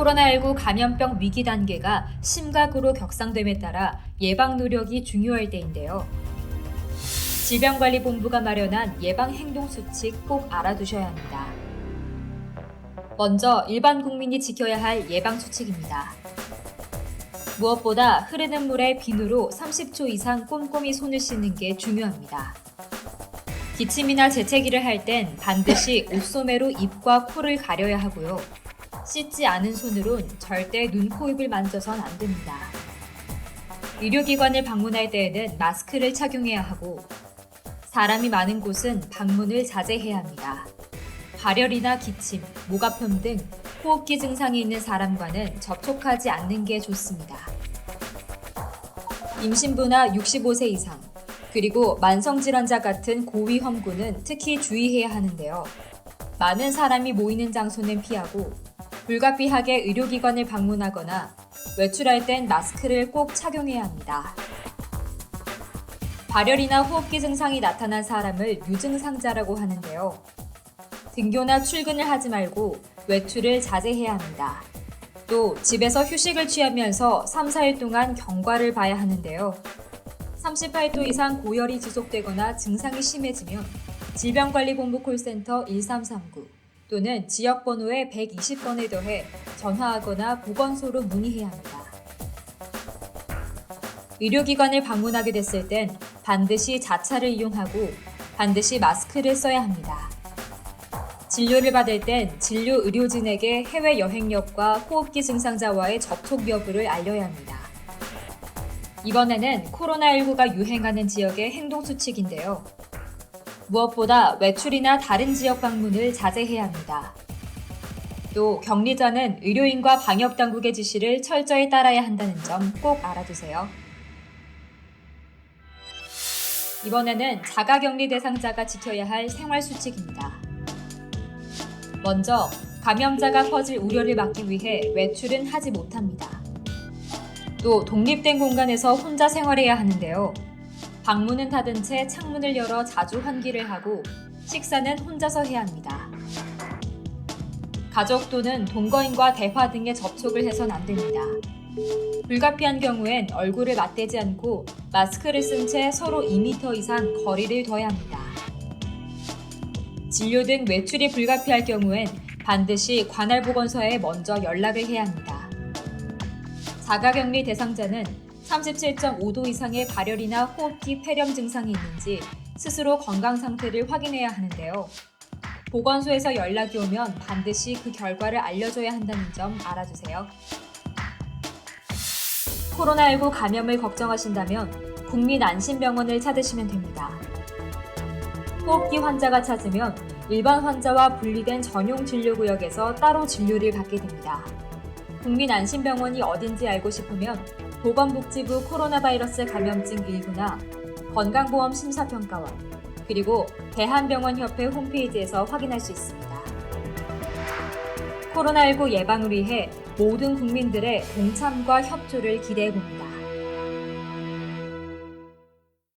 코로나19 감염병 위기 단계가 심각으로 격상됨에 따라 예방 노력이 중요할 때인데요. 질병관리본부가 마련한 예방 행동 수칙 꼭 알아두셔야 합니다. 먼저 일반 국민이 지켜야 할 예방 수칙입니다. 무엇보다 흐르는 물에 비누로 30초 이상 꼼꼼히 손을 씻는 게 중요합니다. 기침이나 재채기를 할 땐 반드시 옷소매로 입과 코를 가려야 하고요. 씻지 않은 손으론 절대 눈, 코, 입을 만져선 안 됩니다. 의료기관을 방문할 때에는 마스크를 착용해야 하고 사람이 많은 곳은 방문을 자제해야 합니다. 발열이나 기침, 목 아픔 등 호흡기 증상이 있는 사람과는 접촉하지 않는 게 좋습니다. 임신부나 65세 이상, 그리고 만성질환자 같은 고위험군은 특히 주의해야 하는데요. 많은 사람이 모이는 장소는 피하고 불가피하게 의료기관을 방문하거나 외출할 땐 마스크를 꼭 착용해야 합니다. 발열이나 호흡기 증상이 나타난 사람을 유증상자라고 하는데요. 등교나 출근을 하지 말고 외출을 자제해야 합니다. 또 집에서 휴식을 취하면서 3, 4일 동안 경과를 봐야 하는데요. 38도 이상 고열이 지속되거나 증상이 심해지면 질병관리본부 콜센터 1339 또는 지역번호에 120번에 더해 전화하거나 보건소로 문의해야 합니다. 의료기관을 방문하게 됐을 땐 반드시 자차를 이용하고 반드시 마스크를 써야 합니다. 진료를 받을 땐 진료 의료진에게 해외 여행 여부와 호흡기 증상자와의 접촉 여부를 알려야 합니다. 이번에는 코로나19가 유행하는 지역의 행동 수칙인데요. 무엇보다 외출이나 다른 지역 방문을 자제해야 합니다. 또 격리자는 의료인과 방역당국의 지시를 철저히 따라야 한다는 점 꼭 알아두세요. 이번에는 자가격리 대상자가 지켜야 할 생활수칙입니다. 먼저 감염자가 퍼질 우려를 막기 위해 외출은 하지 못합니다. 또 독립된 공간에서 혼자 생활해야 하는데요. 방문은 닫은 채 창문을 열어 자주 환기를 하고 식사는 혼자서 해야 합니다. 가족 또는 동거인과 대화 등의 접촉을 해선 안 됩니다. 불가피한 경우엔 얼굴을 맞대지 않고 마스크를 쓴 채 서로 2m 이상 거리를 둬야 합니다. 진료 등 외출이 불가피할 경우엔 반드시 관할 보건소에 먼저 연락을 해야 합니다. 자가격리 대상자는 37.5도 이상의 발열이나 호흡기 폐렴 증상이 있는지 스스로 건강 상태를 확인해야 하는데요. 보건소에서 연락이 오면 반드시 그 결과를 알려줘야 한다는 점 알아주세요. 코로나19 감염을 걱정하신다면 국민안심병원을 찾으시면 됩니다. 호흡기 환자가 찾으면 일반 환자와 분리된 전용 진료구역에서 따로 진료를 받게 됩니다. 국민안심병원이 어딘지 알고 싶으면 보건복지부 코로나 바이러스 감염증 1부나 건강보험 심사평가원, 그리고 대한병원협회 홈페이지에서 확인할 수 있습니다. 코로나19 예방을 위해 모든 국민들의 동참과 협조를 기대해봅니다.